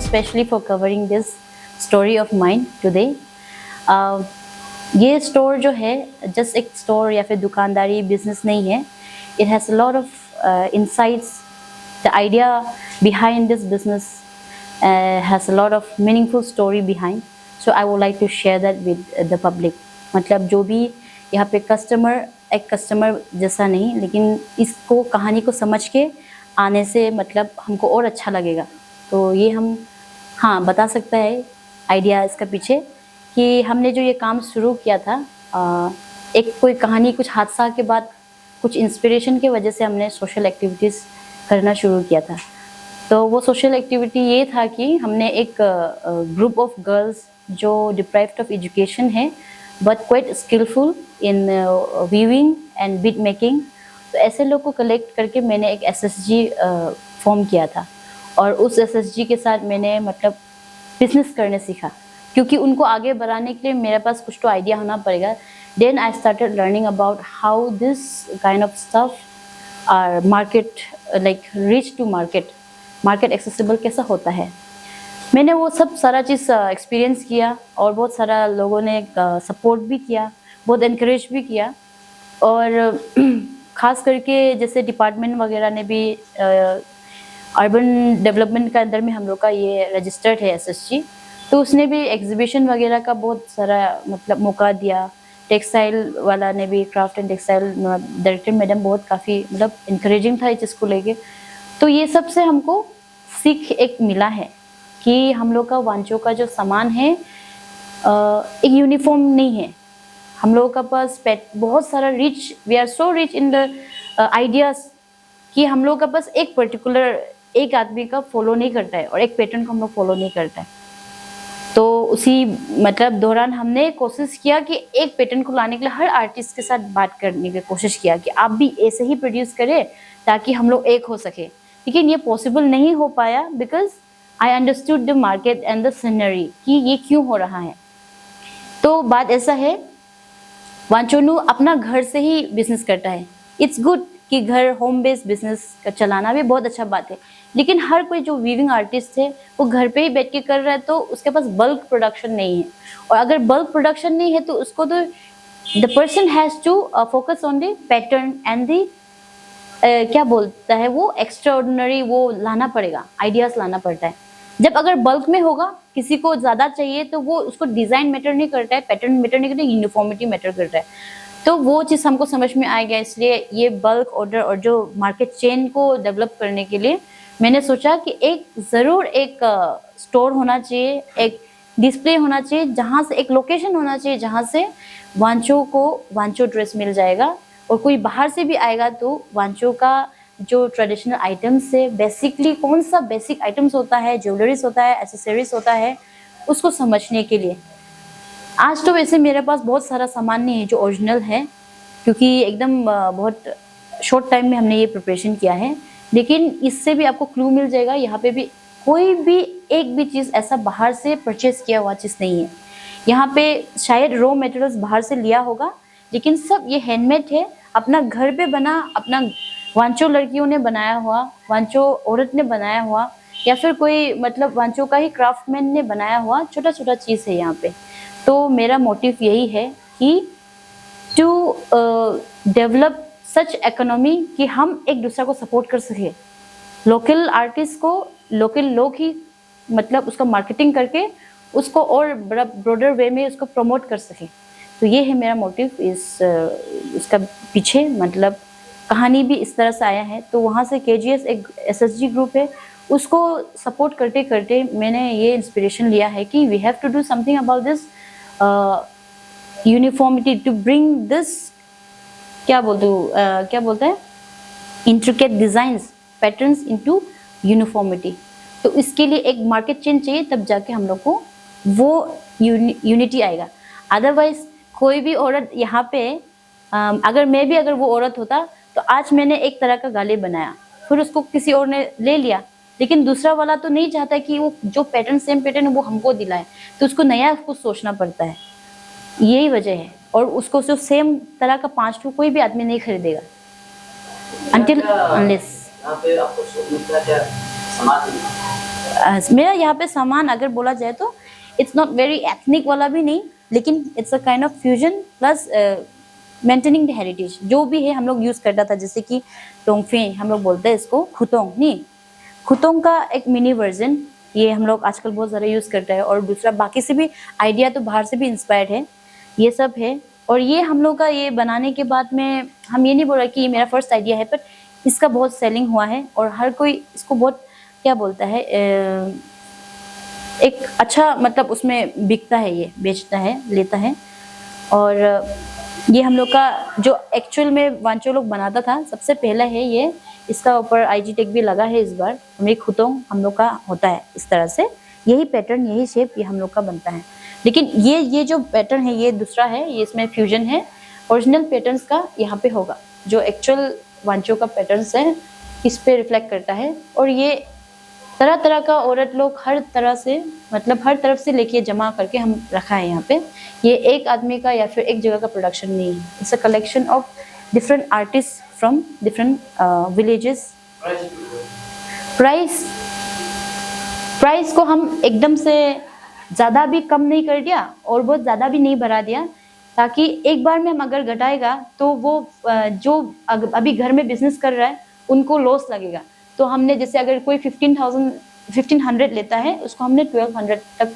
especially for covering this story of mine today. ये store जो है जस्ट एक स्टोर या फिर दुकानदारी बिजनेस नहीं है. It has a lot of insights. The idea behind this business has a lot of meaningful story behind. So I would like to share that with the public. मतलब जो भी यहाँ पे एक कस्टमर जैसा नहीं, लेकिन इसको कहानी को समझ के आने से मतलब हमको और अच्छा लगेगा. तो ये हम हाँ बता सकता है आइडिया इसका पीछे कि हमने जो ये काम शुरू किया था, एक कोई कहानी, कुछ हादसा के बाद कुछ इंस्पिरेशन की वजह से हमने सोशल एक्टिविटीज़ करना शुरू किया था. तो वो सोशल एक्टिविटी ये था कि हमने एक ग्रुप ऑफ गर्ल्स जो डिप्राइव्ड ऑफ एजुकेशन है but quite skillful in weaving and bead making, तो ऐसे लोग को कलेक्ट करके मैंने एक एसएसजी फॉर्म किया था. और उस एसएसजी के साथ मैंने मतलब बिजनेस करने सीखा, क्योंकि उनको आगे बढ़ाने के लिए मेरे पास कुछ तो आइडिया होना पड़ेगा. Then I started learning about how this kind of stuff are market like reach to market accessible कैसा होता है. मैंने वो सब सारा चीज़ एक्सपीरियंस किया और बहुत सारा लोगों ने सपोर्ट भी किया, बहुत इनकरेज भी किया. और ख़ास करके जैसे डिपार्टमेंट वगैरह ने भी अर्बन डेवलपमेंट का अंदर में हम लोग का ये रजिस्टर्ड है एसएसजी, तो उसने भी एग्जीबिशन वगैरह का बहुत सारा मतलब मौका दिया. टेक्सटाइल वाला ने भी, craft and textile director madam बहुत काफ़ी मतलब इनकरेजिंग था इस चीज़ को लेके. तो ये सब से हमको सीख एक मिला है कि हम लोग का वांचो का जो सामान है एक यूनिफॉर्म नहीं है. हम लोगों का पास बहुत सारा rich, we are so rich in the ideas कि हम लोग का पास एक पर्टिकुलर एक आदमी का फॉलो नहीं करता है और एक पैटर्न को हम लोग फॉलो नहीं करता है. तो उसी मतलब दौरान हमने कोशिश किया कि एक पैटर्न को लाने के लिए हर आर्टिस्ट के साथ बात करने की कोशिश किया कि आप भी ऐसे ही प्रोड्यूस करें ताकि हम लोग एक हो सके. लेकिन ये पॉसिबल नहीं हो पाया because I understood the market and the scenery कि ये क्यों हो रहा है. तो बात ऐसा है, वांचोनू अपना घर से ही बिजनेस करता है. इट्स गुड कि घर होम बेस्ड बिजनेस का चलाना भी बहुत अच्छा बात है, लेकिन हर कोई जो वीविंग आर्टिस्ट है वो घर पे ही बैठ के कर रहा है, तो उसके पास बल्क प्रोडक्शन नहीं है. और अगर बल्क प्रोडक्शन नहीं है तो उसको तो the person has to focus on the pattern and the क्या बोलता है वो एक्स्ट्राऑर्डिनरी वो लाना पड़ेगा, आइडियाज़ लाना पड़ता है. जब अगर बल्क में होगा, किसी को ज़्यादा चाहिए तो वो उसको डिज़ाइन मैटर नहीं करता है, पैटर्न मैटर नहीं करता है, यूनिफॉर्मिटी मैटर करता है. तो वो चीज़ हमको समझ में आ गया. इसलिए ये बल्क ऑर्डर और जो मार्केट चेन को डेवलप करने के लिए मैंने सोचा कि ज़रूर एक स्टोर होना चाहिए, एक डिस्प्ले होना चाहिए, जहाँ से एक लोकेशन होना चाहिए जहाँ से वांचो को वांचो ड्रेस मिल जाएगा. और कोई बाहर से भी आएगा तो वांचो का जो ट्रेडिशनल आइटम्स है, बेसिकली कौन सा बेसिक आइटम्स होता है, ज्वेलरीज होता है, एसेसरीज होता है, उसको समझने के लिए. आज तो वैसे मेरे पास बहुत सारा सामान नहीं है जो ओरिजिनल है, क्योंकि एकदम बहुत शॉर्ट टाइम में हमने ये प्रिपरेशन किया है. लेकिन इससे भी आपको क्लू मिल जाएगा, यहाँ पे भी कोई भी एक भी चीज़ ऐसा बाहर से परचेज़ किया हुआ चीज़ नहीं है. यहाँ पे शायद रॉ मटेरियल्स बाहर से लिया होगा, लेकिन सब ये हैंडमेड है, अपना घर पे बना, अपना वांचो लड़कियों ने बनाया हुआ, वांचो औरत ने बनाया हुआ, या फिर कोई मतलब वांचो का ही क्राफ्टमैन ने बनाया हुआ छोटा छोटा चीज़ है यहाँ पे. तो मेरा मोटिव यही है कि टू डेवलप सच इकोनॉमी कि हम एक दूसरे को सपोर्ट कर सके. लोकल आर्टिस्ट को लोकल लोग ही मतलब उसका मार्केटिंग करके उसको और बड़ा ब्रॉडर वे में उसको प्रमोट कर सके. तो ये है मेरा मोटिव इसका पीछे, मतलब कहानी भी इस तरह से आया है. तो वहाँ से केजीएस एक एसएसजी ग्रुप है, उसको सपोर्ट करते करते मैंने ये इंस्पिरेशन लिया है कि we have to do something about this uniformity, to bring this क्या बोलते हैं intricate designs patterns into uniformity. तो इसके लिए एक मार्केट चेंज चाहिए, तब जाके हम लोग को वो यूनिटी आएगा. अदरवाइज कोई भी औरत यहाँ पे अगर वो औरत होता तो आज मैंने एक तरह का गाले बनाया, फिर उसको किसी और ने ले लिया, लेकिन दूसरा वाला तो नहीं चाहता कि वो जो पैटर्न सेम पैटर्न है वो हमको दिलाए, तो उसको नया कुछ सोचना पड़ता है. यही वजह है. और उसको जो सेम तरह का 5 ठो कोई भी आदमी नहीं खरीदेगा until unless. मेरा यहाँ पे सामान अगर बोला जाए तो इट्स नॉट वेरी एथनिक वाला भी नहीं, लेकिन it's a kind of fusion plus maintaining the heritage. जो भी है हम लोग यूज करता था, जैसे कि टोंगफे हम लोग बोलते हैं इसको, खुतोंग नहीं, खुतोंग का एक मिनी वर्जन ये हम लोग आजकल बहुत ज़्यादा यूज़ करते हैं। और दूसरा बाकी से भी आइडिया तो बाहर से भी इंस्पायर्ड है, ये सब है। और ये हम लोग का ये बनाने के बाद में हम ये नहीं बोल रहे कि ये मेरा फर्स्ट आइडिया है, पर इसका बहुत सेलिंग हुआ है और हर कोई इसको बहुत क्या बोलता है, एक अच्छा मतलब उसमें बिकता है, ये बेचता है, लेता है। और ये हम लोग का जो एक्चुअल में वांचो लोग बनाता था सबसे पहला है ये। इसका ऊपर आईजी टैग भी लगा है इस बार। हमें खुतोंग हम लोग का होता है इस तरह से, यही पैटर्न यही शेप ये हम लोग का बनता है। लेकिन ये जो पैटर्न है ये दूसरा है, ये इसमें फ्यूजन है। ओरिजिनल पैटर्न्स का यहाँ पे होगा, जो एक्चुअल वांचो का पैटर्न्स है इस पे रिफ्लेक्ट करता है। और ये तरह तरह का औरत लोग हर तरह से मतलब हर तरफ से लेके जमा करके हम रखा है यहाँ पे। ये एक आदमी का या फिर एक जगह का प्रोडक्शन नहीं है, it's a collection of different artist from different villages. Price price को हम एकदम से ज़्यादा भी कम नहीं कर दिया और बहुत ज़्यादा भी नहीं बढ़ा दिया, ताकि एक बार में हम अगर घटाएगा तो वो जो अभी घर में बिजनेस कर रहा है उनको लॉस लगेगा। तो हमने जैसे अगर कोई 1500 लेता है, उसको हमने 1200 तक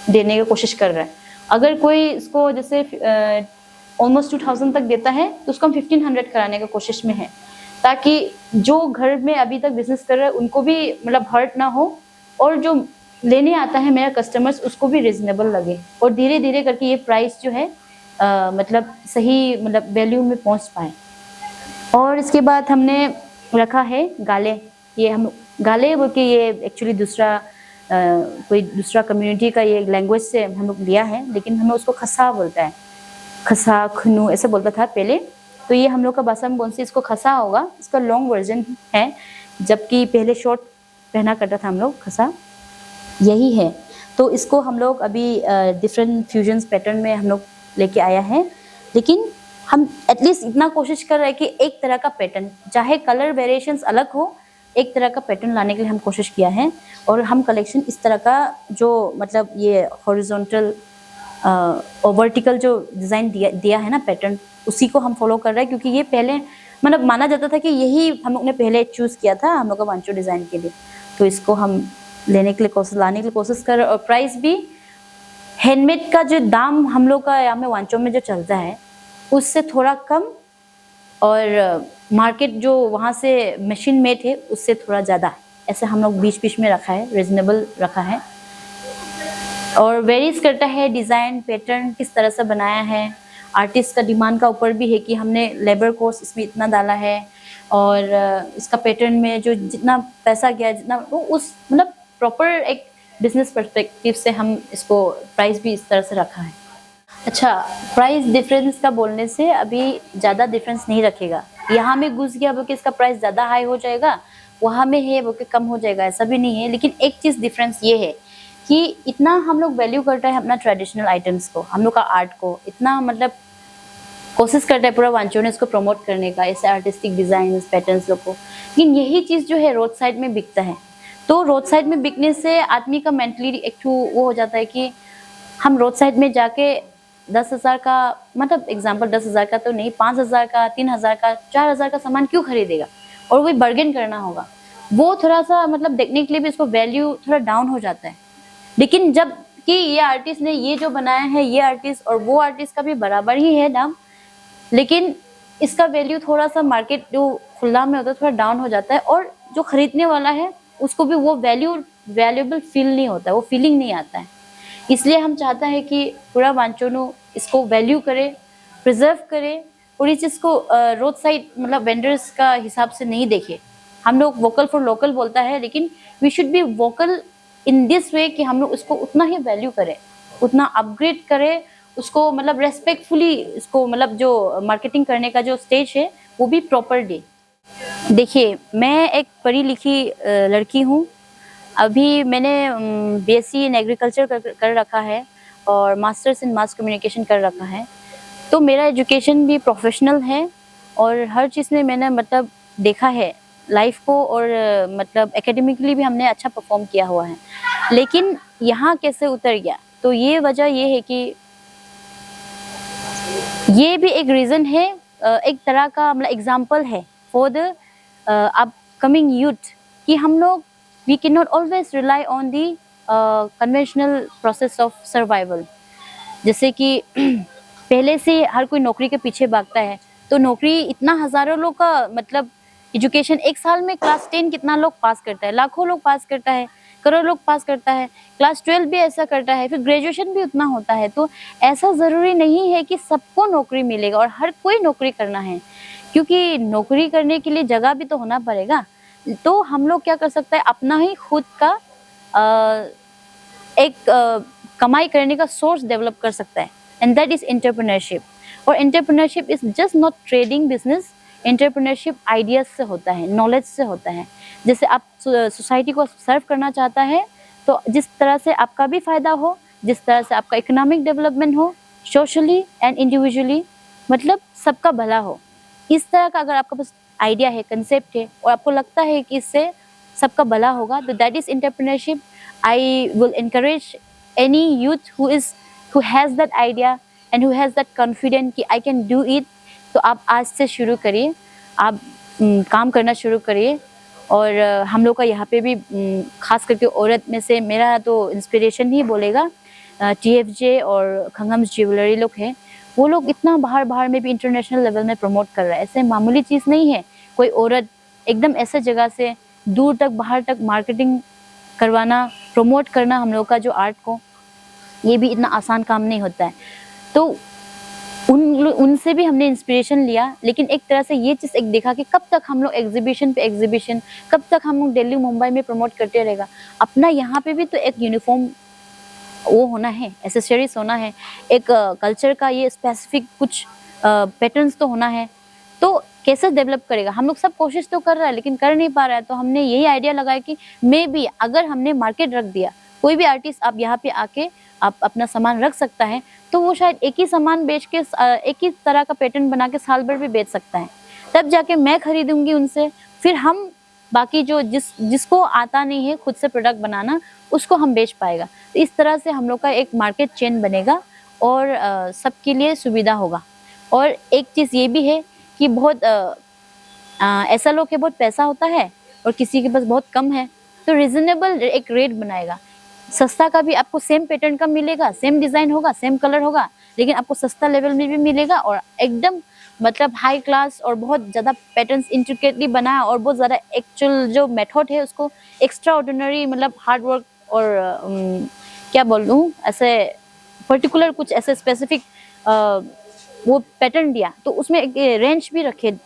देने की कोशिश कर रहा है। अगर कोई इसको जैसे ऑलमोस्ट 2000 तक देता है तो उसको हम 1500 कराने की कोशिश में है, ताकि जो घर में अभी तक बिजनेस कर रहा है उनको भी मतलब हर्ट ना हो, और जो लेने आता है मेरा कस्टमर्स उसको भी रिजनेबल लगे। और धीरे धीरे करके ये प्राइस जो है मतलब सही मतलब वैल्यू में पहुंच पाए। और इसके बाद हमने रखा है गाले। ये हम गाले बोल के ये एक्चुअली दूसरा कोई दूसरा कम्युनिटी का ये लैंग्वेज से हम लोग लिया है, लेकिन हमें उसको खसा बोलता है, खसा खनू ऐसे बोलता था पहले। तो ये हम लोग का भाषा में कौन सी इसको खसा होगा, इसका लॉन्ग वर्जन है, जबकि पहले शॉर्ट पहना करता था हम लोग, खसा यही है। तो इसको हम लोग अभी डिफरेंट फ्यूजन्स पैटर्न में हम लोग लेके आया है, लेकिन हम एटलीस्ट इतना कोशिश कर रहे हैं कि एक तरह का पैटर्न, चाहे कलर वेरिएशंस अलग हो, एक तरह का पैटर्न लाने के लिए हम कोशिश किया है। और हम कलेक्शन इस तरह का जो मतलब ये हॉरिजॉन्टल और वर्टिकल जो डिज़ाइन दिया है ना पैटर्न, उसी को हम फॉलो कर रहे हैं, क्योंकि ये पहले मतलब माना जाता था कि यही हम लोग ने पहले चूज़ किया था हम लोग का वांचो डिज़ाइन के लिए। तो इसको हम लाने के लिए कोशिश कर रहे हैं। और प्राइस भी हैंडमेड का जो दाम हम लोग का यहाँ में वांचो में जो चलता है उससे थोड़ा कम, और मार्केट जो वहाँ से मशीन मेड है उससे थोड़ा ज़्यादा, ऐसे हम लोग बीच बीच में रखा है, रिजनेबल रखा है। और वेरीज करता है डिज़ाइन पैटर्न किस तरह से बनाया है, आर्टिस्ट का डिमांड का ऊपर भी है कि हमने लेबर कॉस्ट इसमें इतना डाला है, और इसका पैटर्न में जो जितना पैसा गया जितना वो उस मतलब प्रॉपर एक बिजनेस पर्सपेक्टिव से हम इसको प्राइस भी इस तरह से रखा है। अच्छा, प्राइस डिफरेंस का बोलने से अभी ज़्यादा डिफरेंस नहीं रखेगा। यहाँ में घुस गया वो कि इसका प्राइस ज़्यादा हाई हो जाएगा, वहाँ में है वो कि कम हो जाएगा, ऐसा भी नहीं है। लेकिन एक चीज़ डिफरेंस ये है कि इतना हम लोग वैल्यू करते हैं अपना ट्रेडिशनल आइटम्स को, हम लोग का आर्ट को, इतना मतलब कोशिश करता है पूरा वांचो ने इसको प्रमोट करने का, ऐसे आर्टिस्टिक डिज़ाइन पैटर्न्स लोग को। लेकिन यही चीज़ जो है रोड साइड में बिकता है, तो रोड साइड में बिकने से आदमी का मेंटली एक वो हो जाता है कि हम रोड साइड में जाके 10,000 का मतलब एग्जांपल 10,000 का तो नहीं, 5,000 का, 3,000 का, 4,000 का सामान क्यों खरीदेगा, और वही बार्गेन करना होगा। वो थोड़ा सा मतलब देखने के लिए भी इसको वैल्यू थोड़ा डाउन हो जाता है। लेकिन जब कि ये आर्टिस्ट ने ये जो बनाया है, ये आर्टिस्ट और वो आर्टिस्ट का भी बराबर ही है दाम, लेकिन इसका वैल्यू थोड़ा सा मार्केट जो खुला में होता है थोड़ा डाउन हो जाता है, और जो खरीदने वाला है उसको भी वो वैल्यूएबल फील नहीं होता है, वो फीलिंग नहीं आता है। इसलिए हम चाहता है कि पूरा वांचोनो इसको वैल्यू करे, प्रिजर्व करे, और इस चीज़ को रोड साइड मतलब वेंडर्स का हिसाब से नहीं देखे। हम लोग वोकल फॉर लोकल बोलता है, लेकिन we should be vocal in this way कि हम लोग उसको उतना ही वैल्यू करें, उतना अपग्रेड करें उसको, मतलब रेस्पेक्टफुली इसको, मतलब जो मार्केटिंग करने का जो स्टेज है वो भी प्रॉपर दे। देखिए, मैं एक पढ़ी लिखी लड़की हूँ। अभी मैंने बीएससी इन एग्रीकल्चर कर रखा है और मास्टर्स इन मास कम्युनिकेशन कर रखा है। तो मेरा एजुकेशन भी प्रोफेशनल है, और हर चीज़ में मैंने मतलब देखा है लाइफ को और मतलब एकेडमिकली भी हमने अच्छा परफॉर्म किया हुआ है, लेकिन यहाँ कैसे उतर गया, तो ये वजह ये है कि ये भी एक रीज़न है, एक तरह का मतलब एग्जाम्पल है फॉर द अपकमिंग यूथ कि हम लोग we can not always rely on the conventional process of survival. जैसे कि पहले से हर कोई नौकरी के पीछे भागता है, तो नौकरी इतना हज़ारों लोग का मतलब एजुकेशन एक साल में क्लास 10 कितना लोग पास करता है, लाखों लोग पास करता है, करोड़ लोग पास करता है, क्लास 12 भी ऐसा करता है, फिर ग्रेजुएशन भी उतना होता है। तो ऐसा ज़रूरी नहीं है कि सबको नौकरी मिलेगा और हर कोई नौकरी करना है, क्योंकि नौकरी करने के लिए जगह भी तो होना पड़ेगा। तो हम लोग क्या कर सकते हैं, अपना ही खुद का अ, एक कमाई करने का सोर्स डेवलप कर सकता है, एंड दैट इज एंटरप्रेन्योरशिप। और entrepreneurship is just not trading business, entrepreneurship ideas से होता है, नॉलेज से होता है। जैसे आप सोसाइटी को सर्व करना चाहता है, तो जिस तरह से आपका भी फायदा हो, जिस तरह से आपका इकोनॉमिक डेवलपमेंट हो, सोशली एंड इंडिविजुअली, मतलब सबका भला हो, इस तरह का अगर आपके पास आइडिया है, कंसेप्ट है, और आपको लगता है कि इससे सबका भला होगा, तो that is entrepreneurship. I will encourage any youth who has that idea and who has that confidence कि I can do it। तो आप आज से शुरू करिए, आप काम करना शुरू करिए। और हम लोग का यहाँ पे भी खास करके औरत में से मेरा तो इंस्पिरेशन ही बोलेगा, TFJ और खंगम्स ज्वेलरी लोग हैं, वो लोग इतना बाहर में भी इंटरनेशनल लेवल में प्रमोट कर रहा है। ऐसे मामूली चीज़ नहीं है, कोई औरत एकदम ऐसे जगह से दूर तक बाहर तक मार्केटिंग करवाना, प्रमोट करना हम लोग का जो आर्ट को, ये भी इतना आसान काम नहीं होता है। तो उनसे भी हमने इंस्पिरेशन लिया, लेकिन एक तरह से ये चीज़ एक देखा कि कब तक हम लोग एग्जीबिशन पे एग्जीबिशन, कब तक हम लोग दिल्ली मुंबई में प्रमोट करते रहेगा। अपना यहाँ पे भी तो एक यूनिफॉर्म वो होना है, एसेसरीज होना है, एक कल्चर का ये स्पेसिफिक कुछ पैटर्न्स तो होना है। तो कैसे डेवलप करेगा, हम लोग सब कोशिश तो कर रहा है लेकिन कर नहीं पा रहा है। तो हमने यही आइडिया लगाया कि मे बी अगर हमने मार्केट रख दिया, कोई भी आर्टिस्ट आप यहाँ पे आके आप अपना सामान रख सकता है, तो वो शायद एक ही सामान बेच के एक ही तरह का पैटर्न बना के साल भर भी बेच सकता है। तब जाके मैं खरीदूंगी उनसे, फिर हम बाकी जो जिसको आता नहीं है खुद से प्रोडक्ट बनाना, उसको हम बेच पाएगा। तो इस तरह से हम लोग का एक मार्केट चेन बनेगा और सबके लिए सुविधा होगा। और एक चीज़ ये भी है कि बहुत ऐसा लोग के बहुत पैसा होता है और किसी के पास बहुत कम है, तो रिजनेबल एक रेट बनाएगा। सस्ता का भी आपको सेम पैटर्न का मिलेगा, सेम डिज़ाइन होगा, सेम कलर होगा, लेकिन आपको सस्ता लेवल में भी मिलेगा और एकदम मतलब हाई क्लास और बहुत ज़्यादा पैटर्न्स इंट्रिकेटली बनाया और बहुत ज़्यादा एक्चुअल जो मेथड है उसको एक्स्ट्रा ऑर्डिनरी मतलब हार्ड वर्क और क्या बोलूँ ऐसे पर्टिकुलर कुछ ऐसे स्पेसिफिक वो पैटर्न दिया, तो उसमें एक रेंज भी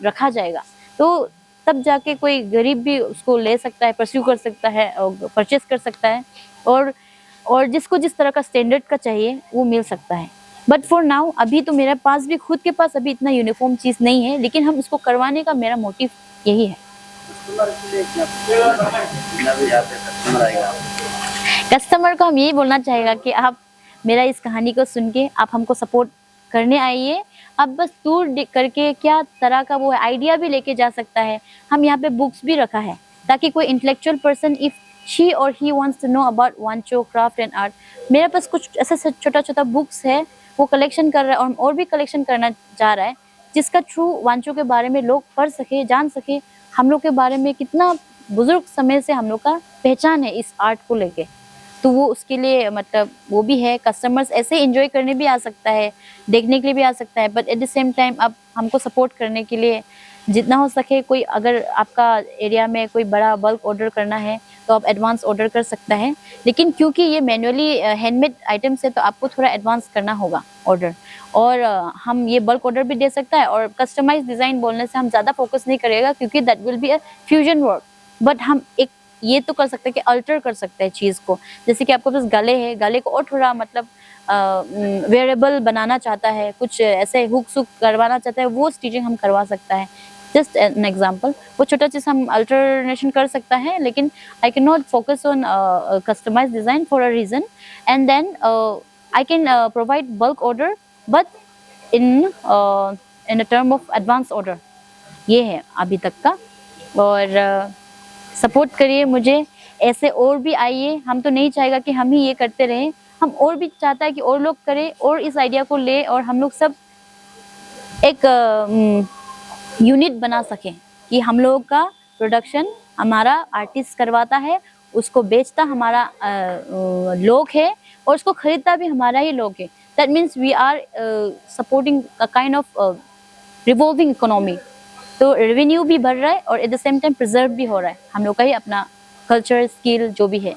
रखा जाएगा। तो तब जाके कोई गरीब भी उसको ले सकता है, परस्यू कर सकता है और परचेस कर सकता है, और जिसको जिस तरह का स्टैंडर्ड का चाहिए वो मिल सकता है। बट फॉर नाउ अभी तो मेरे पास भी खुद के पास अभी इतना यूनिफॉर्म चीज़ नहीं है, लेकिन हम उसको करवाने का मेरा मोटिव यही है। कस्टमर को हम यही बोलना चाहेगा कि आप मेरा इस कहानी को सुन के आप हमको सपोर्ट करने आइए। आप बस टूर करके क्या तरह का वो आइडिया भी लेके जा सकता है। हम यहाँ पे बुक्स भी रखा है ताकि कोई इंटेलेक्चुअल पर्सन इफ शी और he wants to know about Wancho craft and art, मेरे पास कुछ ऐसा छोटा बुक्स है, वो कलेक्शन कर रहा है और भी कलेक्शन करना चाह रहा है, जिसका थ्रू वांचो के बारे में लोग पढ़ सके, जान सके हम लोग के बारे में, कितना बुजुर्ग समय से हम लोग का पहचान है इस आर्ट को लेके। तो वो उसके लिए मतलब वो भी है, कस्टमर्स ऐसे एंजॉय करने भी आ सकता है, देखने के लिए भी आ सकता है, but at the same time आप हमको सपोर्ट करने के लिए जितना हो सके, कोई अगर आपका एरिया में कोई बड़ा बल्क ऑर्डर करना है तो आप एडवांस ऑर्डर कर सकता है। लेकिन क्योंकि ये मैनुअली हैंडमेड आइटम्स है तो आपको थोड़ा एडवांस करना होगा ऑर्डर, और हम ये बल्क ऑर्डर भी दे सकता है। और कस्टमाइज डिज़ाइन बोलने से हम ज़्यादा फोकस नहीं करेगा क्योंकि that will be a fusion work, but हम एक ये तो कर सकते हैं कि अल्टर कर सकते हैं चीज़ को। जैसे कि आपके पास गले है, गले को और थोड़ा मतलब वेयरेबल बनाना चाहता है, कुछ ऐसे हुक सुक करवाना चाहता है, वो स्टिचिंग हम करवा सकता है। जस्ट एन एग्जाम्पल, वो छोटा चीज़ हम अल्टरनेशन कर सकता है, लेकिन I can not focus on customize design for a reason, and then I can provide bulk order but in a term of advance order. ये है अभी तक का। और सपोर्ट करिए मुझे, ऐसे और भी आइए। हम तो नहीं चाहेगा कि हम ही ये करते रहें, हम और भी चाहता है कि और लोग करें और इस आइडिया को ले और हम लोग सब एक यूनिट बना सकें कि हम लोगों का प्रोडक्शन हमारा आर्टिस्ट करवाता है, उसको बेचता हमारा लोग है और उसको खरीदता भी हमारा ही लोग है। That means we are supporting a kind of revolving economy. तो रेवेन्यू भी बढ़ रहा है और at the same time preserve भी हो रहा है हम लोग का ही अपना कल्चर स्किल जो भी है।